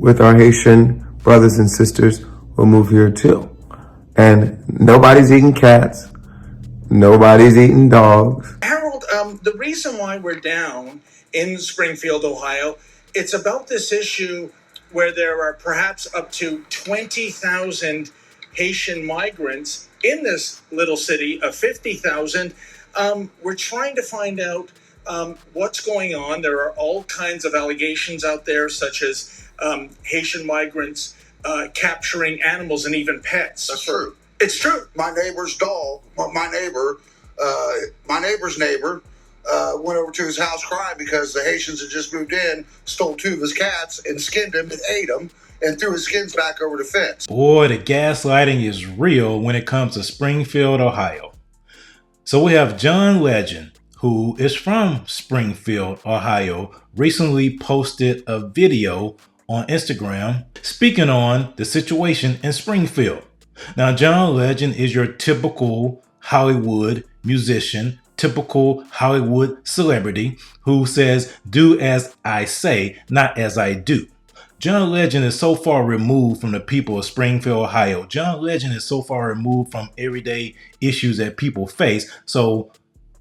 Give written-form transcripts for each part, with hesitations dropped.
with our Haitian brothers and sisters who move here too. And nobody's eating cats. Nobody's eating dogs. Harold, the reason why we're down in Springfield, Ohio, it's about this issue where there are perhaps up to 20,000 Haitian migrants in this little city of 50,000. We're trying to find out what's going on. There are all kinds of allegations out there, such as Haitian migrants capturing animals and even pets. That's true. It's true. My neighbor's dog, my neighbor's neighbor, went over to his house crying because the Haitians had just moved in, stole 2 of his cats, and skinned him and ate them, and threw his skins back over the fence. Boy, the gaslighting is real when it comes to Springfield, Ohio. So we have John Legend, who is from Springfield, Ohio, recently posted a video on Instagram speaking on the situation in Springfield. Now, John Legend is your typical Hollywood musician, typical Hollywood celebrity who says, "Do as I say, not as I do." John Legend is so far removed from the people of Springfield, Ohio. John Legend is so far removed from everyday issues that people face. So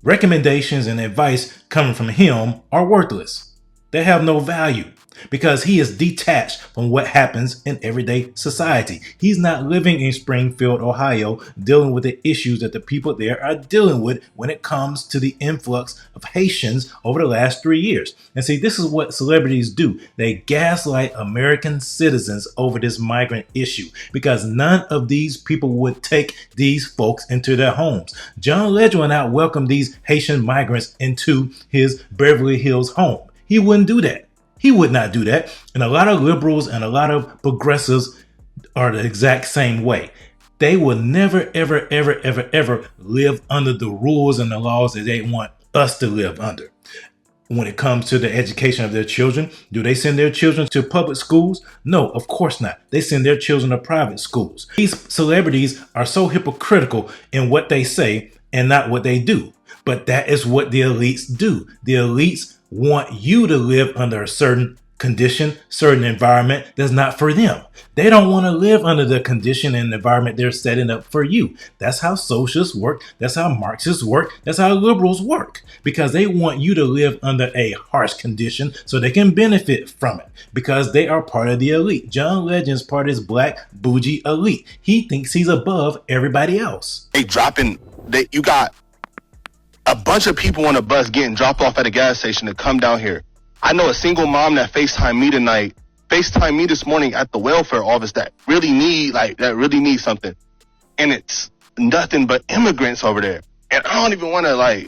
recommendations and advice coming from him are worthless. They have no value because he is detached from what happens in everyday society. He's not living in Springfield, Ohio, dealing with the issues that the people there are dealing with when it comes to the influx of Haitians over the last 3 years. And see, this is what celebrities do. They gaslight American citizens over this migrant issue because none of these people would take these folks into their homes. John Legend would not welcome these Haitian migrants into his Beverly Hills home. He wouldn't do that. He would not do that. And a lot of liberals and a lot of progressives are the exact same way. They will never, ever, ever, ever, ever live under the rules and the laws that they want us to live under. When it comes to the education of their children, do they send their children to public schools? No, of course not. They send their children to private schools. These celebrities are so hypocritical in what they say and not what they do. But that is what the elites do. The elites want you to live under a certain condition, certain environment that's not for them. They don't want to live under the condition and environment they're setting up for you. That's how socialists work. That's how Marxists work. That's how liberals work, because they want you to live under a harsh condition so they can benefit from it because they are part of the elite. John Legend's part of this black bougie elite. He thinks he's above everybody else. You got a bunch of people on a bus getting dropped off at a gas station to come down here. I know a single mom that FaceTimed me this morning at the welfare office that really need something. And it's nothing but immigrants over there. And I don't even want to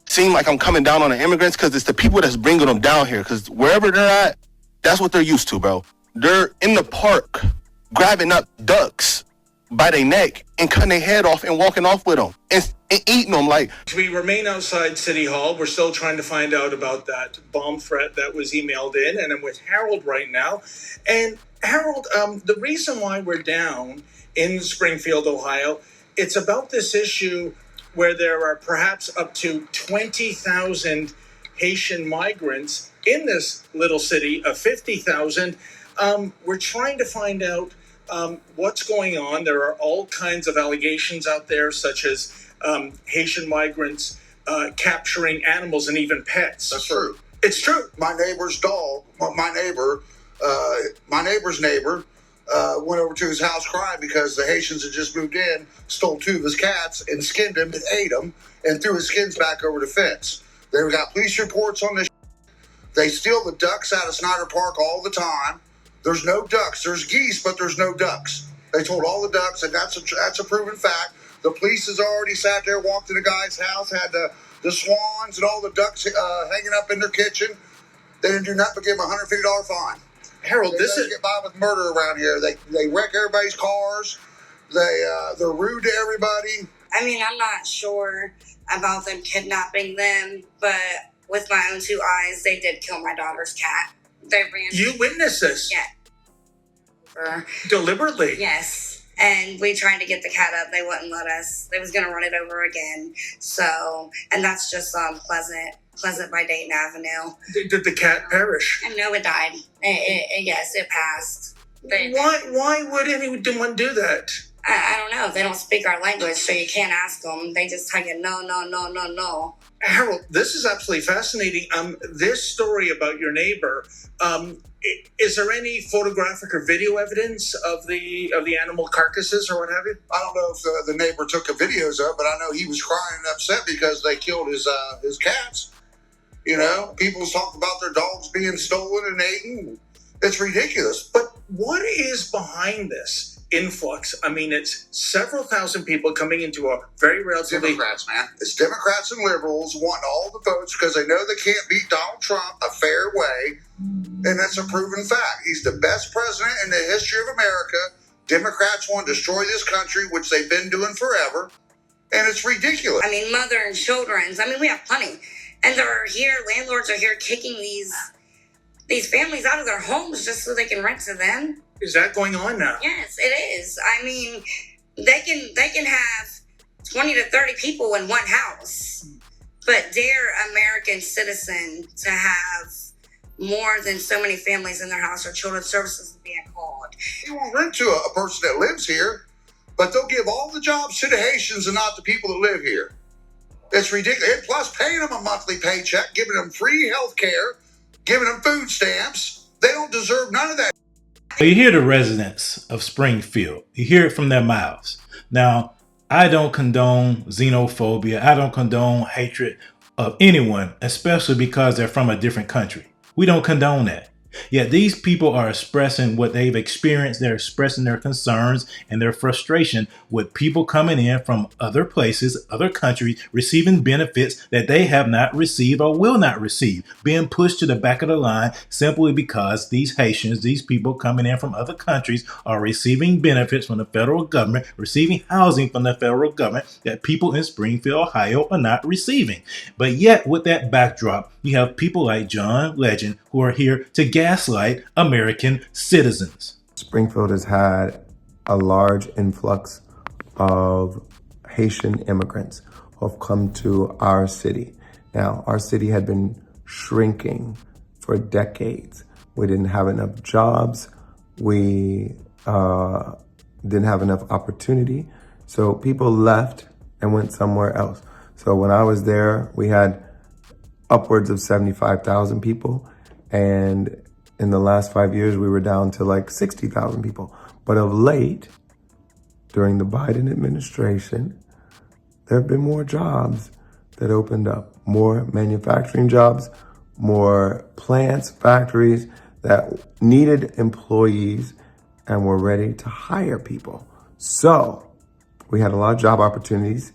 seem like I'm coming down on the immigrants because it's the people that's bringing them down here. Because wherever they're at, that's what they're used to, bro. They're in the park grabbing up ducks by their neck and cutting their head off and walking off with them and eating them. We remain outside City Hall. We're still trying to find out about that bomb threat that was emailed in, and I'm with Harold right now. And Harold, the reason why we're down in Springfield, Ohio, it's about this issue where there are perhaps up to 20,000 Haitian migrants in this little city of 50,000. We're trying to find out what's going on. There are all kinds of allegations out there, such as Haitian migrants capturing animals and even pets. That's true. It's true. My neighbor's dog, my neighbor's neighbor, went over to his house crying because the Haitians had just moved in, stole 2 of his cats, and skinned him and ate them, and threw his skins back over the fence. They've got police reports on this. They steal the ducks out of Snyder Park all the time. There's no ducks. There's geese, but there's no ducks. They told all the ducks, and that's a proven fact. The police has already sat there, walked in the guy's house, had the swans and all the ducks hanging up in their kitchen. They didn't do nothing but give them a $150 fine. Harold, They get by with murder around here. They wreck everybody's cars. They're rude to everybody. I mean, I'm not sure about them kidnapping them, but with my own 2 eyes, they did kill my daughter's cat. They ran. You witnessed this? Yeah. Deliberately? Yes. And we tried to get the cat up. They wouldn't let us. They was going to run it over again. So, and that's just Pleasant Pleasant by Dayton Avenue. Did the cat perish? I know it died. Yes, it passed. Why would anyone do that? I don't know. They don't speak our language, so you can't ask them. They just tell you no, no, no, no, no. Harold, this is absolutely fascinating. This story about your neighbor, is there any photographic or video evidence of the animal carcasses or what have you? I don't know if the neighbor took the videos of, but I know he was crying and upset because they killed his cats. You know, people talk about their dogs being stolen and eaten. It's ridiculous. But what is behind this influx? I mean, it's several thousand people coming into a very relatively... Democrats, man. It's Democrats and liberals wanting all the votes because they know they can't beat Donald Trump a fair way. And that's a proven fact. He's the best president in the history of America. Democrats want to destroy this country, which they've been doing forever. And it's ridiculous. I mean, mother and children's. I mean, we have plenty. And they're here, landlords are here kicking these families out of their homes just so they can rent to them. Is that going on now? Yes, it is. I mean, they can have 20 to 30 people in one house, but dare American citizen to have more than so many families in their house or children's services being called. They won't rent to a person that lives here, but they'll give all the jobs to the Haitians and not the people that live here. It's ridiculous. And plus paying them a monthly paycheck, giving them free health care, giving them food stamps. They don't deserve none of that. You hear the residents of Springfield. You hear it from their mouths. Now, I don't condone xenophobia. I don't condone hatred of anyone, especially because they're from a different country. We don't condone that. Yet these people are expressing what they've experienced. They're expressing their concerns and their frustration with people coming in from other places, other countries, receiving benefits that they have not received or will not receive, being pushed to the back of the line simply because these Haitians, these people coming in from other countries are receiving benefits from the federal government, receiving housing from the federal government that people in Springfield, Ohio are not receiving. But yet with that backdrop, you have people like John Legend who are here to gaslight American citizens. Springfield has had a large influx of Haitian immigrants who have come to our city. Now, our city had been shrinking for decades. We didn't have enough jobs. We didn't have enough opportunity. So people left and went somewhere else. So when I was there, we had upwards of 75,000 people. And in the last 5 years, we were down to like 60,000 people. But of late, during the Biden administration, there have been more jobs that opened up, more manufacturing jobs, more plants, factories that needed employees and were ready to hire people. So we had a lot of job opportunities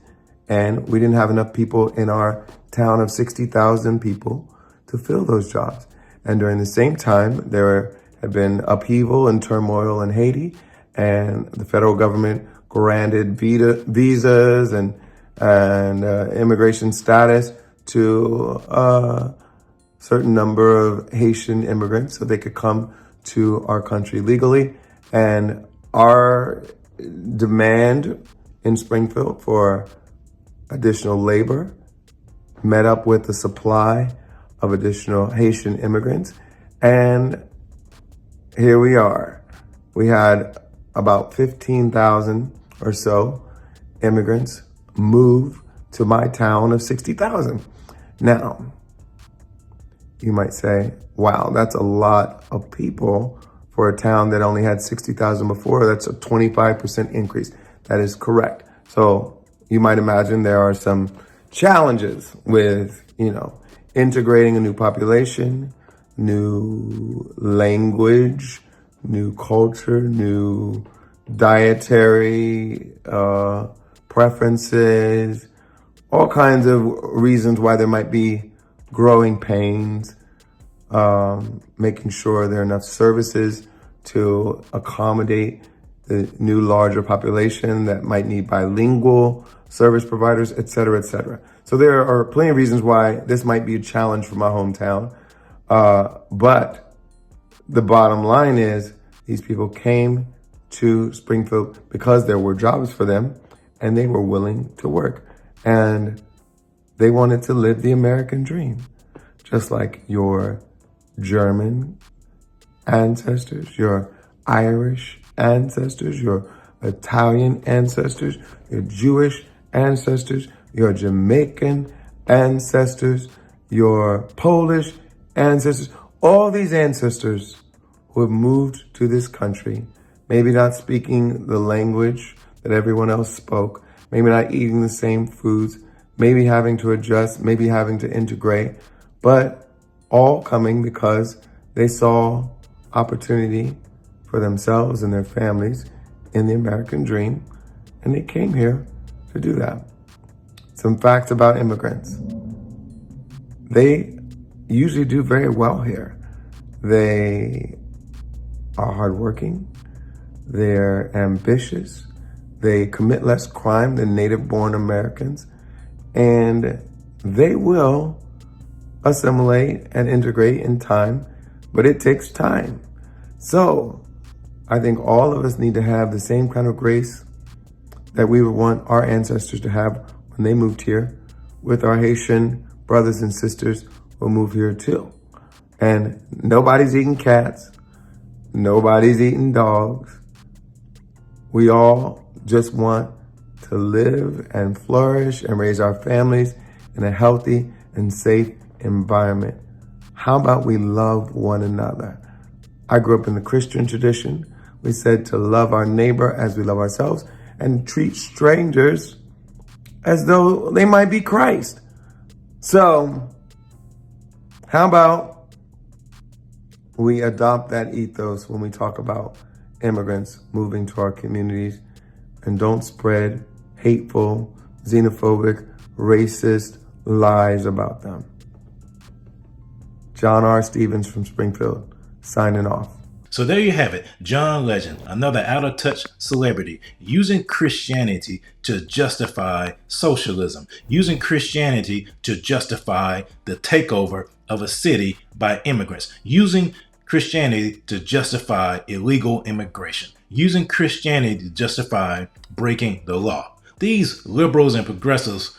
and we didn't have enough people in our town of 60,000 people to fill those jobs. And during the same time, there had been upheaval and turmoil in Haiti, and the federal government granted visas and immigration status to a certain number of Haitian immigrants so they could come to our country legally. And our demand in Springfield for additional labor met up with the supply of additional Haitian immigrants. And here we are. We had about 15,000 or so immigrants move to my town of 60,000. Now, you might say, wow, that's a lot of people for a town that only had 60,000 before. That's a 25% increase. That is correct. So you might imagine there are some challenges with, integrating a new population, new language, new culture, new dietary preferences, all kinds of reasons why there might be growing pains, making sure there are enough services to accommodate the new larger population that might need bilingual service providers, et cetera, et cetera. So there are plenty of reasons why this might be a challenge for my hometown. But the bottom line is these people came to Springfield because there were jobs for them and they were willing to work. And They wanted to live the American dream, just like your German ancestors, your Irish ancestors, your Italian ancestors, your Jewish ancestors, your Jamaican ancestors, your Polish ancestors, all these ancestors who have moved to this country, maybe not speaking the language that everyone else spoke, maybe not eating the same foods, maybe having to adjust, maybe having to integrate, but all coming because they saw opportunity for themselves and their families in the American dream, and they came here to do that. Some facts about immigrants. They usually do very well here. They are hardworking, they're ambitious, they commit less crime than native-born Americans, and they will assimilate and integrate in time, but it takes time. So I think all of us need to have the same kind of grace that we would want our ancestors to have when they moved here, with our Haitian brothers and sisters who move here too. And nobody's eating cats, nobody's eating dogs. We all just want to live and flourish and raise our families in a healthy and safe environment. How about we love one another? I grew up in the Christian tradition. We said to love our neighbor as we love ourselves and treat strangers as though they might be Christ. So, how about we adopt that ethos when we talk about immigrants moving to our communities, and don't spread hateful, xenophobic, racist lies about them. John R. Stevens from Springfield, signing off. So there you have it, John Legend, another out-of-touch celebrity, using Christianity to justify socialism, using Christianity to justify the takeover of a city by immigrants, using Christianity to justify illegal immigration, using Christianity to justify breaking the law. These liberals and progressives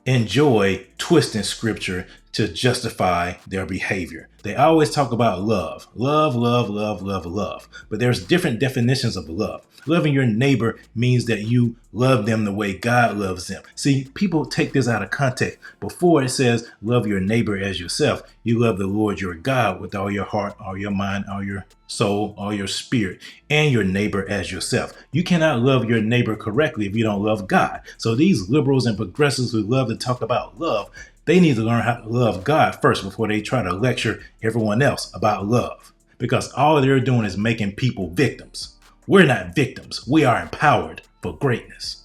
enjoy twisting scripture to justify their behavior. They always talk about love. Love, love, love, love, love. But there's different definitions of love. Loving your neighbor means that you love them the way God loves them. See, people take this out of context. Before it says, love your neighbor as yourself, you love the Lord your God with all your heart, all your mind, all your soul, all your spirit, and your neighbor as yourself. You cannot love your neighbor correctly if you don't love God. So these liberals and progressives who love to talk about love, they need to learn how to love God first before they try to lecture everyone else about love. Because all they're doing is making people victims. We're not victims. We are empowered for greatness.